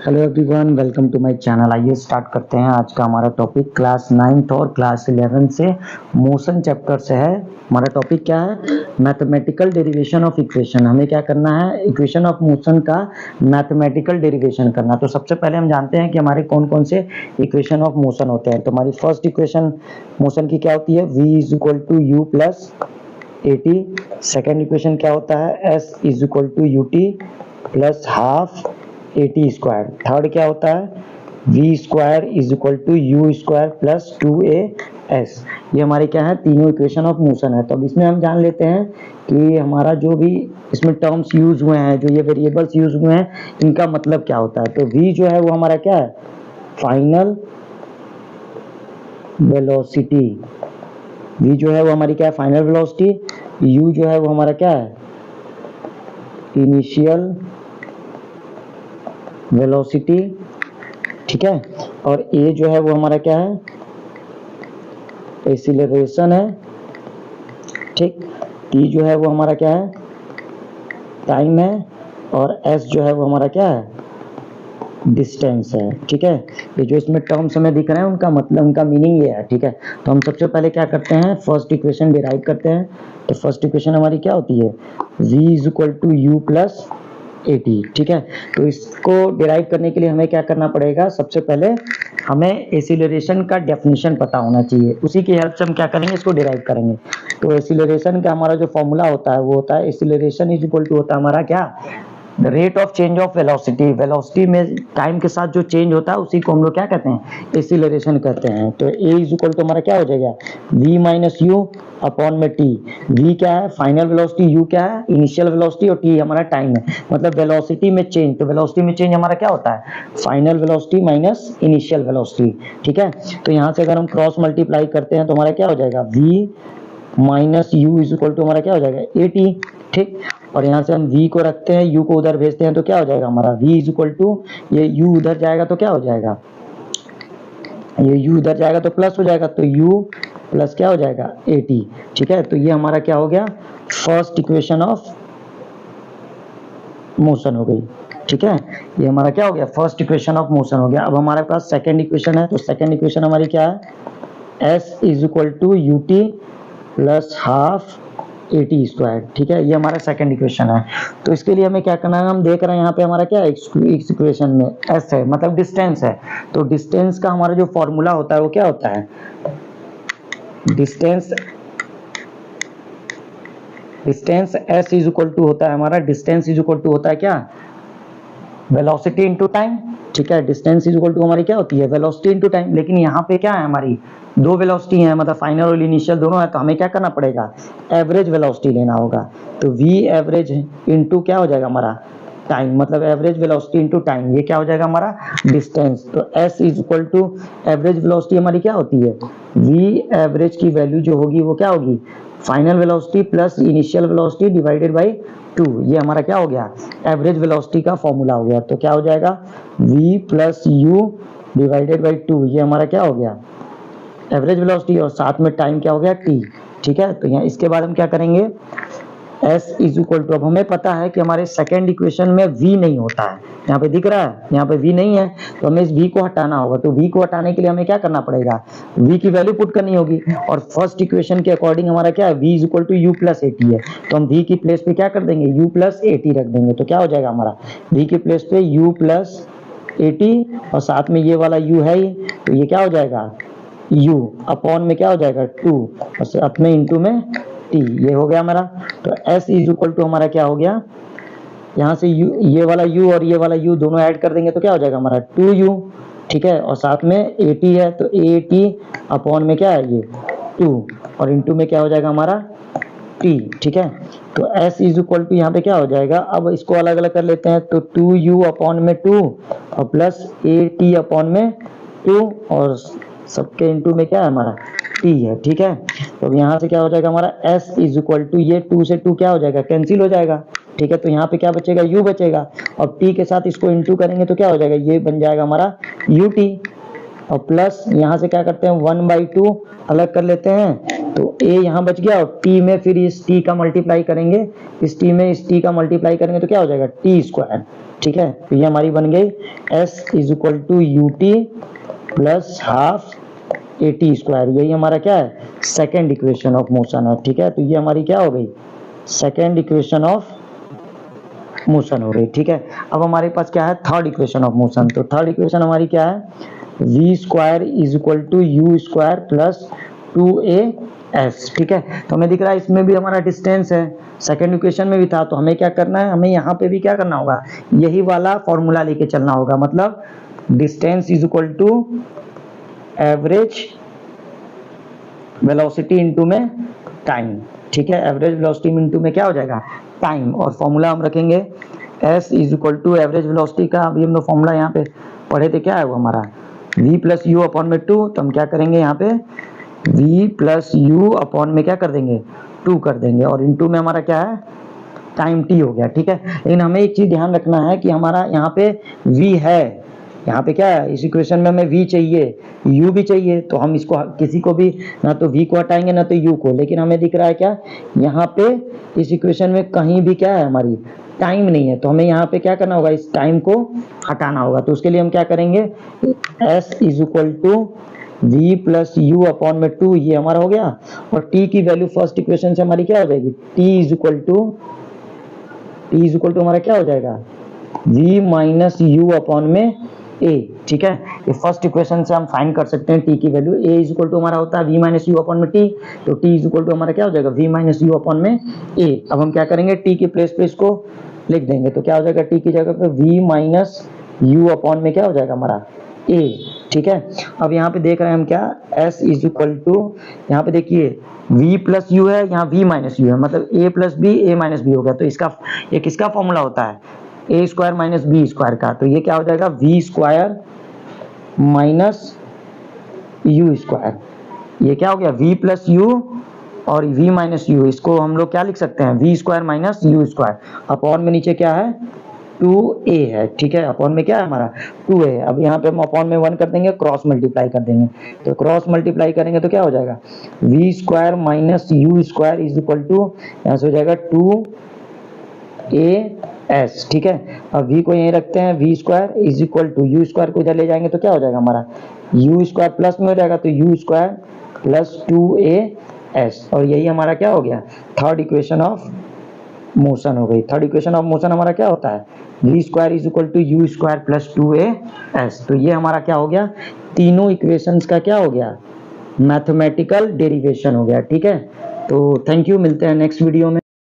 Hello everyone, welcome to my channel. आइए start करते हैं। आज का हमारा टॉपिक क्लास 9th और क्लास 11 से मोशन चैप्टर से है। हमारा टॉपिक क्या है? Mathematical derivation of equation. हमें क्या करना है? इक्वेशन ऑफ मोशन का मैथमेटिकल डेरिवेशन करना। तो सबसे पहले हम जानते हैं कि हमारे कौन कौन से इक्वेशन ऑफ मोशन होते हैं। तो हमारी फर्स्ट इक्वेशन मोशन की क्या होती है? v is equal to U plus A T. Second equation क्या होता है? s is equal to U T plus half A T square. Third क्या होता है? V square is equal to U square plus 2as। ये हमारे क्या है? तीनों इक्वेशन ऑफ मोशन है। तो अब इसमें हम जान लेते हैं कि हमारा जो भी इसमें टर्म्स यूज हुए हैं, जो ये वेरिएबल्स यूज हुए हैं, इनका मतलब क्या होता है। तो v जो है वो हमारा क्या है? Final velocity. v जो है वो हमारी क्या है? Final velocity. u जो है वो हमारा क्या है? Initial velocity. ठीक है। और ए जो है वो हमारा क्या है? एक्सीलरेशन है। ठीक। टी जो है वो हमारा क्या है? टाइम है। और एस जो है वो हमारा क्या है? डिस्टेंस है। ठीक है। ये जो इसमें टर्म्स हमें दिख रहे हैं उनका मतलब, उनका मीनिंग ये है। ठीक है। तो हम सबसे पहले क्या करते हैं? फर्स्ट इक्वेशन डिराइव करते हैं। तो फर्स्ट इक्वेशन हमारी क्या होती है? v is equal to U plus A T. ठीक है। तो इसको डिराइव करने के लिए हमें क्या करना पड़ेगा? सबसे पहले हमें एक्सीलरेशन का डेफिनेशन पता होना चाहिए। उसी की हेल्प से हम क्या करेंगे? इसको डिराइव करेंगे। तो एक्सीलरेशन का हमारा जो फॉर्मूला होता है वो होता है एक्सीलरेशन इज इक्वल टू होता है हमारा क्या? Rate of change of velocity. Velocity में टाइम के साथ जो चेंज होता है उसी को हम लोग क्या कहते हैं? एक्सीलरेशन कहते हैं। तो a इज इक्वल टू हमारा क्या हो जाएगा? v माइनस यू अपॉन में t। v क्या है? Final velocity. u क्या है? Initial velocity. और t हमारा टाइम है, मतलब वेलोसिटी में चेंज। तो वेलोसिटी में चेंज हमारा क्या होता है? Final velocity minus initial velocity. ठीक है। तो यहाँ से अगर हम क्रॉस मल्टीप्लाई करते हैं तो हमारा क्या हो जाएगा? v minus U is equal to हमारा क्या हो जाएगा? A T. ठीक। और यहाँ से हम v को रखते हैं, u को उधर भेजते हैं तो क्या हो जाएगा हमारा? v इज इक्वल टू, ये u उधर जाएगा तो क्या हो जाएगा? ये u उधर जाएगा तो प्लस हो जाएगा, तो u प्लस क्या हो जाएगा? A T. ठीक है। तो ये हमारा क्या हो गया? फर्स्ट इक्वेशन ऑफ मोशन हो गई। ठीक है। ये हमारा क्या हो गया? फर्स्ट इक्वेशन ऑफ मोशन हो गया। अब हमारे पास सेकेंड इक्वेशन है। तो सेकेंड इक्वेशन हमारी क्या है? s is equal to U T plus half A T square. ठीक है। ये हमारा सेकंड इक्वेशन है। तो इसके लिए हमें क्या करना है? हम देख रहे हैं यहाँ पे हमारा क्या है? इस इक्वेशन में s है, मतलब डिस्टेंस है। तो डिस्टेंस का हमारा जो फॉर्मूला होता है वो क्या होता है? Distance s is equal to होता है हमारा, डिस्टेंस इज इक्वल टू होता है क्या? Velocity into time. ठीक है। डिस्टेंस इज इक्वल टू हमारी क्या होती है? Velocity into time. लेकिन यहाँ पे क्या है? हमारी दो वेलोसिटी है, मतलब फाइनल और इनिशियल दोनों है। तो हमें क्या करना पड़ेगा? एवरेज वेलोसिटी लेना होगा। तो v एवरेज इनटू क्या हो जाएगा हमारा? टाइम, मतलब एवरेज वेलोसिटी इनटू टाइम। ये क्या हो जाएगा हमारा? डिस्टेंस। तो s is equal to average velocity हमारी क्या होती है? v एवरेज की वैल्यू जो होगी वो क्या होगी? Final velocity plus initial velocity divided by 2। ये हमारा क्या हो गया? एवरेज वेलोसिटी का फॉर्मूला हो गया। तो क्या हो जाएगा? v plus you divided by 2। ये हमारा क्या हो गया? Average velocity. और साथ में टाइम क्या हो गया? t। ठीक है। तो यहाँ इसके बाद हम क्या करेंगे? s इज इक्वल टू, अब हमें पता है कि हमारे सेकेंड इक्वेशन में v नहीं होता है। यहाँ पे दिख रहा है, यहाँ पे v नहीं है, तो हमें इस v को हटाना होगा। तो v को हटाने के लिए हमें क्या करना पड़ेगा? v की वैल्यू पुट करनी होगी। और फर्स्ट इक्वेशन के अकॉर्डिंग हमारा क्या है? v is equal to U plus A T है। तो हम v की प्लेस पे क्या कर देंगे? u प्लस ए टी रख देंगे। तो क्या हो जाएगा हमारा? v की प्लेस पे u प्लस ए टी, और साथ में ये वाला u है ही, तो ये क्या हो जाएगा? u अपॉन में क्या हो जाएगा? 2, और साथ में इंटू में t। ये हो गया हमारा। तो s इज इक्वल टू हमारा क्या हो गया? यहाँ से u, ये वाला u और ये वाला u दोनों ऐड कर देंगे तो क्या हो जाएगा हमारा? 2u। ठीक है। और साथ में ए टी है, तो ए टी अपॉन में क्या है? ये 2, और इंटू में क्या हो जाएगा हमारा? t। ठीक है। तो s इज इक्वल टू यहाँ पे क्या हो जाएगा? अब इसको अलग अलग कर लेते हैं। तो 2u अपॉन में 2 और प्लस ए टी अपॉन में 2, और सबके इंटू में क्या है हमारा? t है। ठीक है। तो यहाँ से क्या हो जाएगा हमारा? s इज इक्वल टू, ये 2 से 2 क्या हो जाएगा? कैंसिल हो जाएगा। ठीक है। तो यहाँ पे क्या बचेगा? u बचेगा। और t के साथ इसको इंटू करेंगे तो क्या हो जाएगा? ये बन जाएगा हमारा ut। और प्लस यहाँ से क्या करते हैं? 1/2 अलग कर लेते हैं, तो a यहाँ बच गया। और t में फिर इस t का मल्टीप्लाई करेंगे, इस t में इस t का मल्टीप्लाई करेंगे तो क्या हो जाएगा? t square. ठीक है। तो ये हमारी बन गई S is equal to U T plus half A T square. यही हमारा क्या है, सेकेंड इक्वेशन ऑफ मोशन है, ठीक है। तो ये हमारी क्या हो गई, सेकेंड इक्वेशन ऑफ मोशन हो गई, ठीक है। अब हमारे पास क्या है, थर्ड इक्वेशन ऑफ मोशन। तो थर्ड इक्वेशन हमारी क्या है, V square is equal to U square plus 2as, ठीक है। तो हमें दिख रहा है इसमें भी हमारा डिस्टेंस है, सेकेंड इक्वेशन में भी था। तो हमें क्या करना है, हमें यहाँ पे भी क्या करना होगा, यही वाला फॉर्मूला लेके चलना होगा। मतलब distance is equal to average velocity into में टाइम, ठीक है। एवरेज वेलोसिटी इनटू में क्या हो जाएगा, टाइम। और फॉर्मूला हम रखेंगे s is equal to average velocity का, अभी हम लोग फॉर्मूला यहाँ पे पढ़े थे, क्या है वो हमारा v प्लस यू अपॉन में 2। तो हम क्या करेंगे यहाँ पे v प्लस यू अपॉन में क्या कर देंगे, 2 कर देंगे, और इनटू में हमारा क्या है, टाइम t हो गया, ठीक है। लेकिन हमें एक चीज ध्यान रखना है कि हमारा यहाँ पे v है, यहाँ पे क्या है, इस इक्वेशन में हमें v चाहिए, u भी चाहिए। तो हम इसको किसी को भी ना तो v को हटाएंगे ना तो u को, लेकिन हमें दिख रहा है क्या, यहाँ पे इस इक्वेशन में कहीं भी क्या है, हमारी टाइम नहीं है। तो हमें यहाँ पे क्या करना होगा, इस टाइम को हटाना होगा। तो उसके लिए हम क्या करेंगे, s is equal to v plus U upon में 2, ये हमारा हो गया। और t की वैल्यू फर्स्ट इक्वेशन से हमारी क्या हो जाएगी, t इज इक्वल टू हमारा क्या हो जाएगा, v माइनस यू अपॉन में a, ठीक है। ये फर्स्ट इक्वेशन से हम फाइंड कर सकते हैं t की value. a is equal to हमारा होता है v माइनस यू अपॉन में t, तो t इज इक्वल टू हमारा क्या हो जाएगा, v माइनस यू अपॉन में a। अब हम क्या करेंगे, t की प्लेस पे इसको लिख देंगे। तो क्या हो जाएगा, t की जगह पे v माइनस यू अपॉन में क्या हो जाएगा हमारा a, ठीक है। अब यहाँ पे देख रहे हैं हम क्या, s इज इक्वल टू, यहाँ पे देखिए v प्लस यू है, यहाँ v माइनस यू है, मतलब a plus B a minus B हो गया। तो इसका ये किसका फॉर्मूला होता है, a square minus B square का। तो ये क्या हो जाएगा, v square minus U square. ये क्या हो गया, v प्लस यू और v माइनस यू, इसको हम लोग क्या लिख सकते हैं, v square minus U square. Upon में नीचे क्या है, 2a है, ठीक है। अपॉन में क्या है हमारा 2a है। अब यहाँ पे हम अपॉन में 1 कर देंगे, क्रॉस मल्टीप्लाई कर देंगे। तो क्रॉस मल्टीप्लाई करेंगे तो क्या हो जाएगा, v square minus U square is equal to, यहाँ से हो जाएगा 2as, ठीक है। अब v को यहीं रखते हैं, v square is equal to U square को इधर ले जाएंगे तो क्या हो जाएगा हमारा, यू स्क्वायर प्लस में हो जाएगा, तो यू स्क्वायर प्लस 2as। और यही हमारा क्या हो गया, थर्ड इक्वेशन ऑफ मोशन हो गई। थर्ड इक्वेशन ऑफ मोशन हमारा क्या होता है, v square is equal to U square plus 2as। तो ये हमारा क्या हो गया, तीनों इक्वेशंस का क्या हो गया, मैथमेटिकल डेरिवेशन हो गया, ठीक है। तो थैंक यू, मिलते हैं नेक्स्ट वीडियो में।